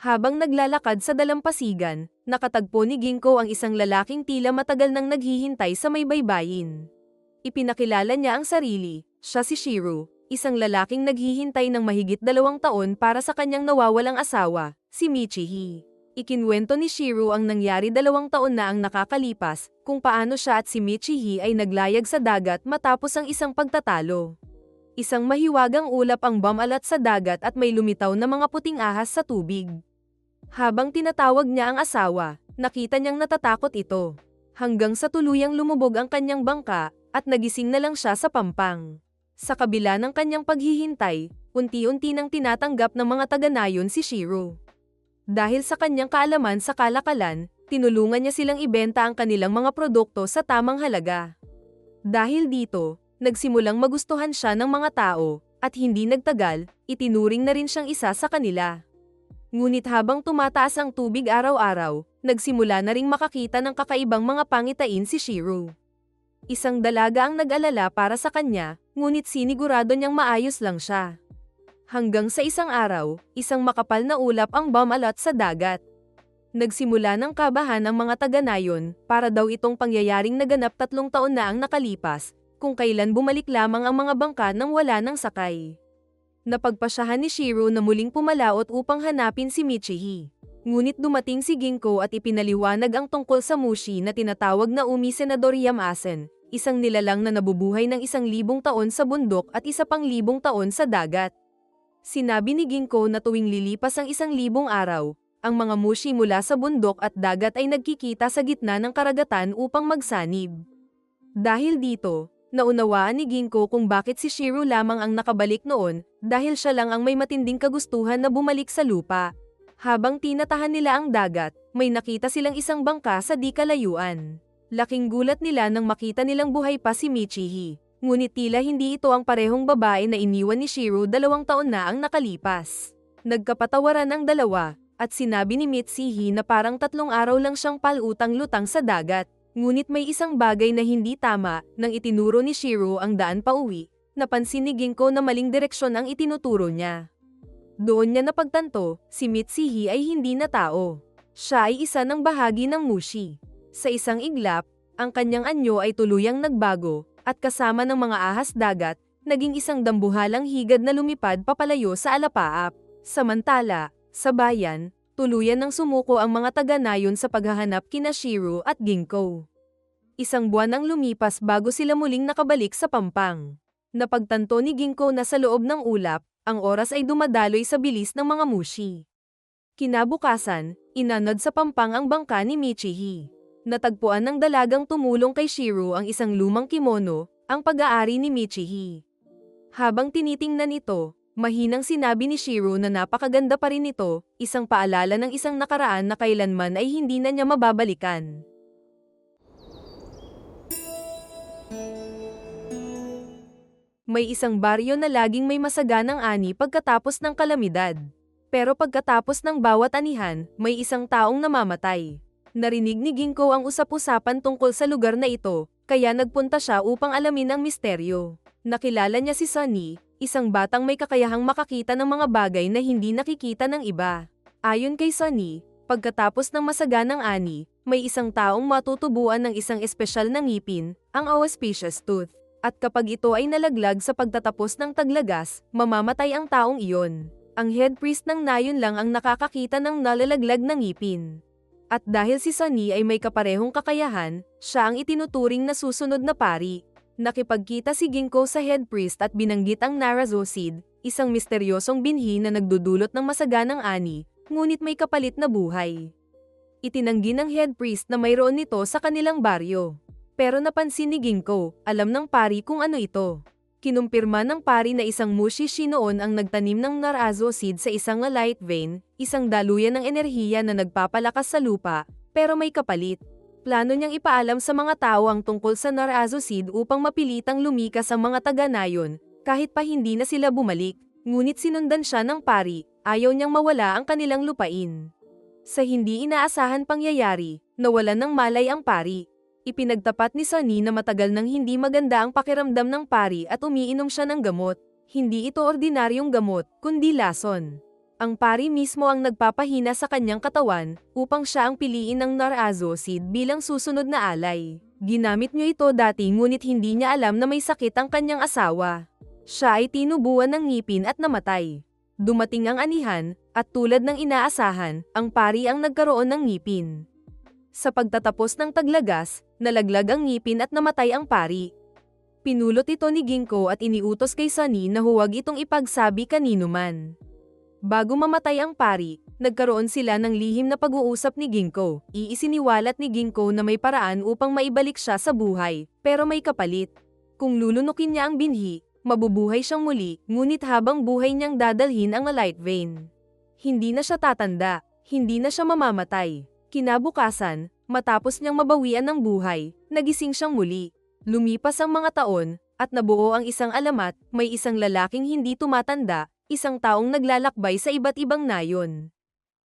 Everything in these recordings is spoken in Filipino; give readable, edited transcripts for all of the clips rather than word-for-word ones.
Habang naglalakad sa dalampasigan, nakatagpo ni Ginko ang isang lalaking tila matagal nang naghihintay sa may baybayin. Ipinakilala niya ang sarili, siya si Shiro, isang lalaking naghihintay ng mahigit 2 taon para sa kanyang nawawalang asawa, si Michihi. Ikinwento ni Shiro ang nangyari 2 taon na ang nakakalipas, kung paano siya at si Michihi ay naglayag sa dagat matapos ang isang pagtatalo. Isang mahiwagang ulap ang bumalat sa dagat at may lumitaw na mga puting ahas sa tubig. Habang tinatawag niya ang asawa, nakita niyang natatakot ito. Hanggang sa tuluyang lumubog ang kanyang bangka, at nagising na lang siya sa pampang. Sa kabila ng kanyang paghihintay, unti-unti nang tinatanggap ng mga taga-nayon si Shiro. Dahil sa kanyang kaalaman sa kalakalan, tinulungan niya silang ibenta ang kanilang mga produkto sa tamang halaga. Dahil dito, nagsimulang magustuhan siya ng mga tao, at hindi nagtagal, itinuring na rin siyang isa sa kanila. Ngunit habang tumataas ang tubig araw-araw, nagsimula na ring makakita ng kakaibang mga pangitain si Shiro. Isang dalaga ang nag-alala para sa kanya, ngunit sinigurado niyang maayos lang siya. Hanggang sa isang araw, isang makapal na ulap ang bumalat sa dagat. Nagsimula ng kabahan ang mga taga-nayon, para daw itong pangyayaring naganap 3 taon na ang nakalipas, kung kailan bumalik lamang ang mga bangka nang wala ng sakay. Napagpasyahan ni Shiro na muling pumalaot upang hanapin si Michihi. Ngunit dumating si Ginko at ipinaliwanag ang tungkol sa mushi na tinatawag na Umi Senador Yamasen, isang nilalang na nabubuhay ng 1,000 taon sa bundok at 1,000 taon sa dagat. Sinabi ni Ginko na tuwing lilipas ang 1,000 araw, ang mga mushi mula sa bundok at dagat ay nagkikita sa gitna ng karagatan upang magsanib. Dahil dito, naunawaan ni Ginko kung bakit si Shiro lamang ang nakabalik noon, dahil siya lang ang may matinding kagustuhan na bumalik sa lupa. Habang tinatahan nila ang dagat, may nakita silang isang bangka sa di kalayuan. Laking gulat nila nang makita nilang buhay pa si Michihi, ngunit tila hindi ito ang parehong babae na iniwan ni Shiro 2 taon na ang nakalipas. Nagkapatawaran ang dalawa, at sinabi ni Michihi na parang 3 araw lang siyang palutang-lutang sa dagat. Ngunit may isang bagay na hindi tama, nang itinuro ni Shiro ang daan pauwi, napansin ni Ginko na maling direksyon ang itinuturo niya. Doon niya napagtanto, si Michihi ay hindi na tao. Siya ay isa ng bahagi ng mushi. Sa isang iglap, ang kanyang anyo ay tuluyang nagbago, at kasama ng mga ahas dagat, naging isang dambuhalang higad na lumipad papalayo sa alapaap. Samantala, sa bayan, tuluyan nang sumuko ang mga taga-nayon sa paghahanap kina Shiro at Ginko. Isang buwan ang lumipas bago sila muling nakabalik sa pampang. Napagtanto ni Ginko na sa loob ng ulap, ang oras ay dumadaloy sa bilis ng mga mushi. Kinabukasan, inanod sa pampang ang bangka ni Michihi. Natagpuan ng dalagang tumulong kay Shiro ang isang lumang kimono, ang pag-aari ni Michihi. Habang tinitingnan ito, mahinang sinabi ni Shiro na napakaganda pa rin ito, isang paalala ng isang nakaraan na kailanman ay hindi na niya mababalikan. May isang baryo na laging may masaganang ani pagkatapos ng kalamidad. Pero pagkatapos ng bawat anihan, may isang taong namamatay. Narinig ni Ginko ang usap-usapan tungkol sa lugar na ito, kaya nagpunta siya upang alamin ang misteryo. Nakilala niya si Sunny, isang batang may kakayahang makakita ng mga bagay na hindi nakikita ng iba. Ayon kay Sunny, pagkatapos ng masaganang ani, may isang taong matutubuan ng isang espesyal na ngipin, ang auspicious tooth. At kapag ito ay nalaglag sa pagtatapos ng taglagas, mamamatay ang taong iyon. Ang head priest ng nayon lang ang nakakakita ng nalalaglag na ngipin. At dahil si Sunny ay may kaparehong kakayahan, siya ang itinuturing na susunod na pari. Nakipagkita si Ginko sa head priest at binanggit ang Narazo Seed, isang misteryosong binhi na nagdudulot ng masaganang ani, ngunit may kapalit na buhay. Itinanggi ng head priest na mayroon nito sa kanilang baryo. Pero napansin ni Ginko, alam ng pari kung ano ito. Kinumpirma ng pari na isang mushishi noon ang nagtanim ng Narazo Seed sa isang light vein, isang daluyan ng enerhiya na nagpapalakas sa lupa, pero may kapalit. Plano niyang ipaalam sa mga tao ang tungkol sa Narazo Seed upang mapilitang lumikas ang mga taga-nayon, kahit pa hindi na sila bumalik. Ngunit sinundan siya ng pari, ayaw niyang mawala ang kanilang lupain. Sa hindi inaasahan pangyayari, nawalan ng malay ang pari. Ipinagtapat ni Sunny na matagal nang hindi maganda ang pakiramdam ng pari at umiinom siya ng gamot. Hindi ito ordinaryong gamot, kundi lason. Ang pari mismo ang nagpapahina sa kanyang katawan, upang siya ang piliin ng Nar-Azotide bilang susunod na alay. Ginamit niyo ito dati ngunit hindi niya alam na may sakit ang kanyang asawa. Siya ay tinubuan ng ngipin at namatay. Dumating ang anihan, at tulad ng inaasahan, ang pari ang nagkaroon ng ngipin. Sa pagtatapos ng taglagas, nalaglag ang ngipin at namatay ang pari. Pinulot ito ni Ginko at iniutos kay Sunny na huwag itong ipagsabi kanino man. Bago mamatay ang pari, nagkaroon sila ng lihim na pag-uusap ni Ginko. Iisiniwalat ni Ginko na may paraan upang maibalik siya sa buhay, pero may kapalit. Kung lulunukin niya ang binhi, mabubuhay siyang muli, ngunit habang buhay niyang dadalhin ang light vein. Hindi na siya tatanda, hindi na siya mamamatay. Kinabukasan, matapos niyang mabawian ng buhay, nagising siyang muli. Lumipas ang mga taon, at nabuo ang isang alamat, may isang lalaking hindi tumatanda, isang taong naglalakbay sa iba't ibang nayon.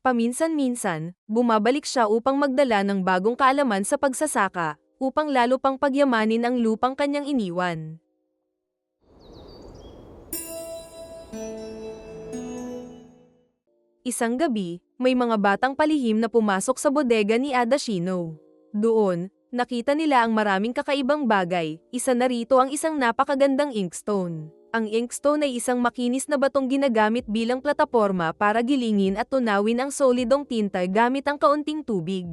Paminsan-minsan, bumabalik siya upang magdala ng bagong kaalaman sa pagsasaka, upang lalo pang pagyamanin ang lupang kanyang iniwan. Isang gabi, may mga batang palihim na pumasok sa bodega ni Adashino. Doon, nakita nila ang maraming kakaibang bagay, isa na rito ang isang napakagandang inkstone. Ang inkstone ay isang makinis na batong ginagamit bilang plataporma para gilingin at tunawin ang solidong tinta gamit ang kaunting tubig.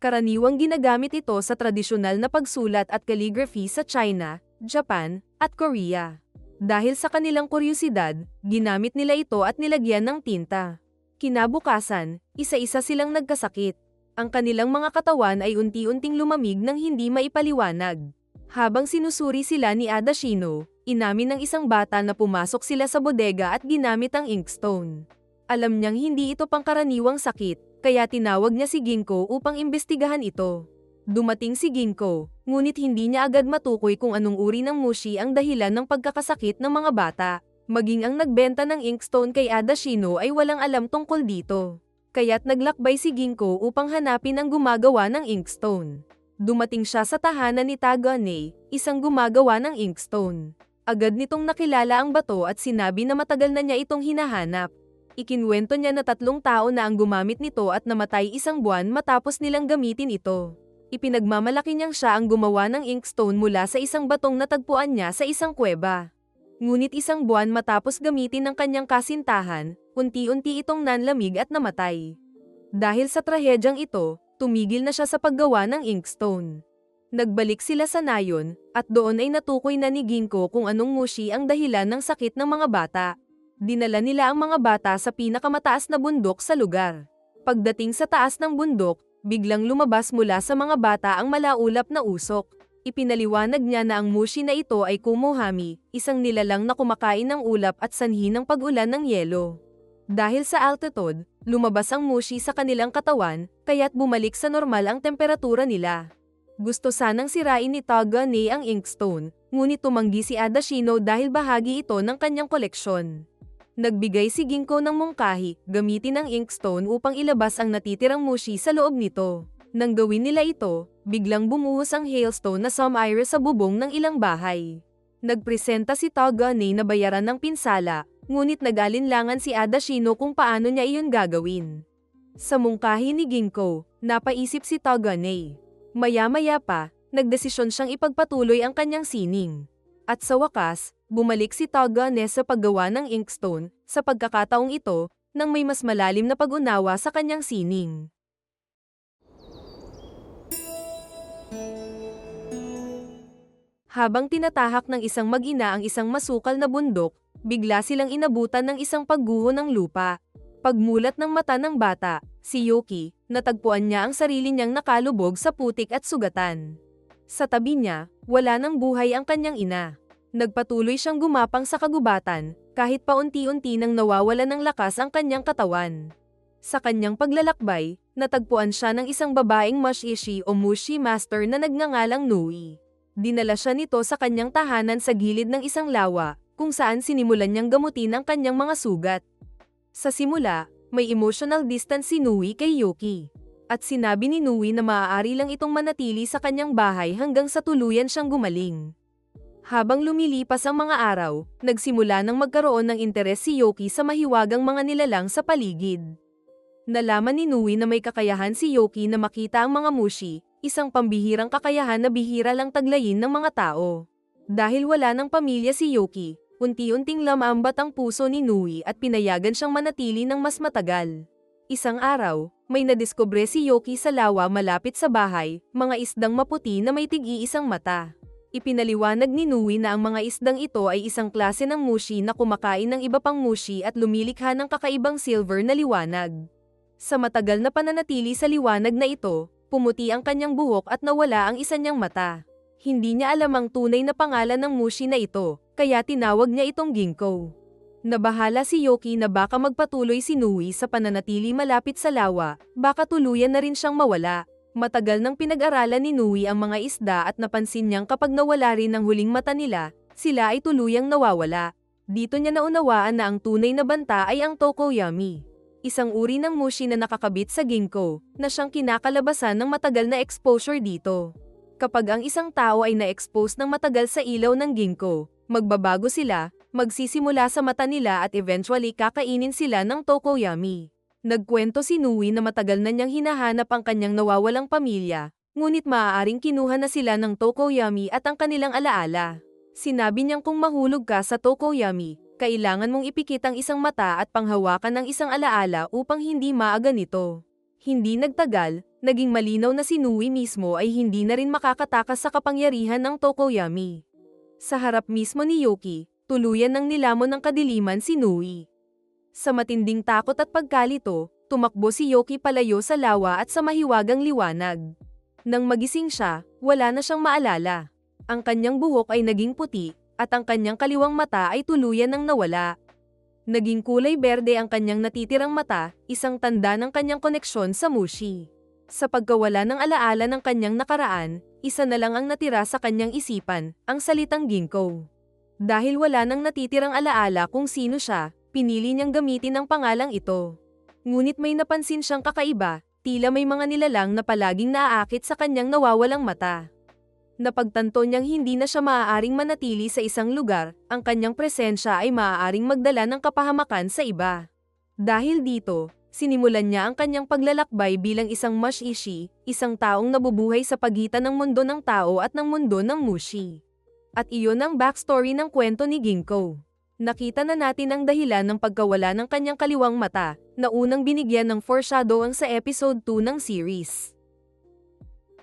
Karaniwang ginagamit ito sa tradisyonal na pagsulat at calligraphy sa China, Japan, at Korea. Dahil sa kanilang kuryosidad, ginamit nila ito at nilagyan ng tinta. Kinabukasan, isa-isa silang nagkasakit. Ang kanilang mga katawan ay unti-unting lumamig nang hindi maipaliwanag. Habang sinusuri sila ni Adashino, inamin ng isang bata na pumasok sila sa bodega at ginamit ang inkstone. Alam niyang hindi ito pangkaraniwang sakit, kaya tinawag niya si Ginko upang imbestigahan ito. Dumating si Ginko, ngunit hindi niya agad matukoy kung anong uri ng mushi ang dahilan ng pagkakasakit ng mga bata. Maging ang nagbenta ng inkstone kay Adashino ay walang alam tungkol dito. Kaya't naglakbay si Ginko upang hanapin ang gumagawa ng inkstone. Dumating siya sa tahanan ni Tagane, isang gumagawa ng inkstone. Agad nitong nakilala ang bato at sinabi na matagal na niya itong hinahanap. Ikinwento niya na 3 tao na ang gumamit nito at namatay 1 buwan matapos nilang gamitin ito. Ipinagmamalaki niyang siya ang gumawa ng inkstone mula sa isang batong natagpuan niya sa isang kuweba. Ngunit 1 buwan matapos gamitin ng kanyang kasintahan, unti-unti itong nanlamig at namatay. Dahil sa trahedyang ito, tumigil na siya sa paggawa ng inkstone. Nagbalik sila sa nayon, at doon ay natukoy na ni Ginko kung anong mushi ang dahilan ng sakit ng mga bata. Dinala nila ang mga bata sa pinakamataas na bundok sa lugar. Pagdating sa taas ng bundok, biglang lumabas mula sa mga bata ang malaulap na usok. Ipinaliwanag niya na ang mushi na ito ay kumohami, isang nilalang na kumakain ng ulap at sanhi ng pag-ulan ng yelo. Dahil sa altitude, lumabas ang mushi sa kanilang katawan, kaya't bumalik sa normal ang temperatura nila. Gusto sanang sirain ni Tagane ang inkstone, ngunit tumanggi si Adashino dahil bahagi ito ng kanyang koleksyon. Nagbigay si Ginko ng mungkahi, gamitin ang inkstone upang ilabas ang natitirang mushi sa loob nito. Nang gawin nila ito, biglang bumuhos ang hailstone na sumire sa bubong ng ilang bahay. Nagpresenta si Tagane na bayaran ng pinsala, ngunit nag-alinlangan si Adashino kung paano niya iyon gagawin. Sa mungkahi ni Ginko, napaisip si Tagane. Maya-maya pa, nagdesisyon siyang ipagpatuloy ang kanyang sining. At sa wakas, bumalik si Tagane sa paggawa ng inkstone, sa pagkakataong ito, nang may mas malalim na pag-unawa sa kanyang sining. Habang tinatahak ng isang mag-ina ang isang masukal na bundok, bigla silang inabutan ng isang pagguho ng lupa. Pagmulat ng mata ng bata, si Yuki, natagpuan niya ang sarili niyang nakalubog sa putik at sugatan. Sa tabi niya, wala ng buhay ang kanyang ina. Nagpatuloy siyang gumapang sa kagubatan, kahit paunti-unti nang nawawala ng lakas ang kanyang katawan. Sa kanyang paglalakbay, natagpuan siya ng isang babaeng mushishi o mushi master na nagngangalang Nui. Dinala siya nito sa kanyang tahanan sa gilid ng isang lawa, kung saan sinimulan niyang gamutin ang kanyang mga sugat. Sa simula, may emotional distance si Nui kay Yuki. At sinabi ni Nui na maaari lang itong manatili sa kanyang bahay hanggang sa tuluyan siyang gumaling. Habang lumilipas ang mga araw, nagsimula nang magkaroon ng interes si Yoki sa mahiwagang mga nilalang sa paligid. Nalaman ni Nui na may kakayahan si Yoki na makita ang mga mushi, isang pambihirang kakayahan na bihira lang taglayin ng mga tao. Dahil wala ng pamilya si Yoki, unti-unting lamambat ang puso ni Nui at pinayagan siyang manatili ng mas matagal. Isang araw, may nadiskubre si Yoki sa lawa malapit sa bahay, mga isdang maputi na may tig-iisang mata. Ipinaliwanag ni Nui na ang mga isdang ito ay isang klase ng mushi na kumakain ng iba pang mushi at lumilikha ng kakaibang silver na liwanag. Sa matagal na pananatili sa liwanag na ito, pumuti ang kanyang buhok at nawala ang isa niyang mata. Hindi niya alam ang tunay na pangalan ng mushi na ito, kaya tinawag niya itong Ginkgo. Nabahala si Yoki na baka magpatuloy si Nui sa pananatili malapit sa lawa, baka tuluyan na rin siyang mawala. Matagal nang pinag-aralan ni Nui ang mga isda at napansin niyang kapag nawala rin ang huling mata nila, sila ay tuluyang nawawala. Dito niya naunawaan na ang tunay na banta ay ang Tokoyami. Isang uri ng mushi na nakakabit sa ginkgo, na siyang kinakalabasan ng matagal na exposure dito. Kapag ang isang tao ay na-expose ng matagal sa ilaw ng ginkgo, magbabago sila, magsisimula sa mata nila at eventually kakainin sila ng Tokoyami. Nagkwento si Nui na matagal na niyang hinahanap ang kanyang nawawalang pamilya, ngunit maaaring kinuha na sila ng Tokoyami at ang kanilang alaala. Sinabi niyang kung mahulog ka sa Tokoyami, kailangan mong ipikit ang isang mata at panghawakan ng isang alaala upang hindi maaga nito. Hindi nagtagal, naging malinaw na si Nui mismo ay hindi na rin makakatakas sa kapangyarihan ng Tokoyami. Sa harap mismo ni Yoki, tuluyan ng nilamon ng kadiliman si Nui. Sa matinding takot at pagkalito, tumakbo si Yoki palayo sa lawa at sa mahiwagang liwanag. Nang magising siya, wala na siyang maalala. Ang kanyang buhok ay naging puti, at ang kanyang kaliwang mata ay tuluyan nang nawala. Naging kulay berde ang kanyang natitirang mata, isang tanda ng kanyang koneksyon sa mushi. Sa pagkawala ng alaala ng kanyang nakaraan, isa na lang ang natira sa kanyang isipan, ang salitang Ginkgo. Dahil wala nang natitirang alaala kung sino siya, pinili niyang gamitin ang pangalang ito. Ngunit may napansin siyang kakaiba, tila may mga nilalang na palaging naaakit sa kanyang nawawalang mata. Napagtanto niyang hindi na siya maaaring manatili sa isang lugar, ang kanyang presensya ay maaaring magdala ng kapahamakan sa iba. Dahil dito, sinimulan niya ang kanyang paglalakbay bilang isang Mushishi, isang taong nabubuhay sa pagitan ng mundo ng tao at ng mundo ng mushi. At iyon ang backstory ng kwento ni Ginkgo. Nakita na natin ang dahilan ng pagkawala ng kanyang kaliwang mata, na unang binigyan ng foreshadow sa episode 2 ng series.